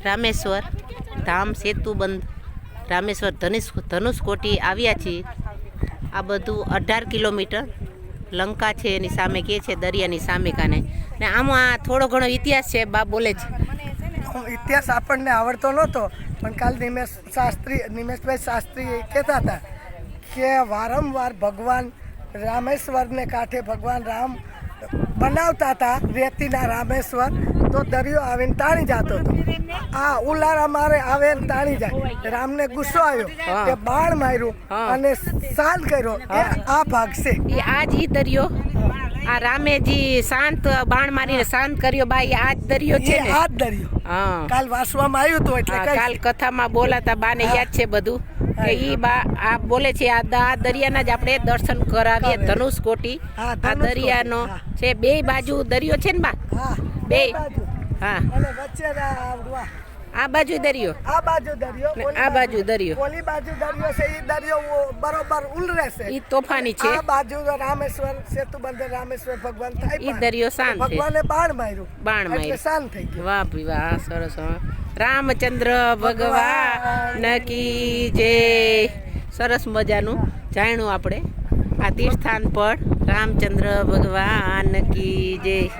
રામેશ્વર ધામ સેતુબંધ રામેશ્વર ધનુષકોટી આવ્યા છીએ। આ બધું 18 કિલોમીટર લંકા છે, એની સામે કે છે દરિયાની સામે કાને ને આમાં થોડો ઘણો ઇતિહાસ છે। બા બોલે છે ઇતિહાસ આપણને આવડતો નહોતો, પણ કાલ નિમેશભાઈ શાસ્ત્રી કહેતા હતા કે વારંવાર ભગવાન રામેશ્વરને કાંઠે ભગવાન રામ બનાવતા હતા રેતીના રામેશ્વર, તો દરિયો આવીને તાણી જતો હતો। આ ઉલારા મારે આવે ને તાણી જાય। રામને ગુસ્સો આવ્યો કે બાણ માર્યું અને શાંત કર્યો, એ આ ભાગ છે। એ આજ ઈ દરિયો આ રામેજી શાંત બાણ મારીને શાંત કર્યો બા, એ આજ દરિયો છે ને? આ જ દરિયો હા, કાલ વાંચવામાં આવ્યું હતું એટલે કાલ કથામાં બોલાતા બાને યાદ છે બધું કે ઈ બા આ બોલે છે આ દરિયાના જ આપણે દર્શન કરાવીએ। ધનુષકોટી આ દરિયાનો છે, બે બાજુ દરિયો છે ને બા? બે હા, અને વચ્ચે આ બાજુ દરિયો, આ બાજુ દરિયો, આ બાજુ દરિયો, ઓલી બાજુ દરિયો છે। એ દરિયો બરોબર ઉલરે છે, ઈ તોફાની છે। આ બાજુ રામેશ્વર સેતુબંધ રામેશ્વર ભગવાન થાય, ઈ દરિયો શાંત છે, ભગવાને બાણ માર્યું એટલે શાંત થઈ ગયું। વાહ ભાઈ વાહ, સરસ। રામચંદ્ર ભગવાન કી જય। સરસ મજાનું જાણ્યું આપણે આ તીર્થસ્થાન પર। રામચંદ્ર ભગવાન કી જય।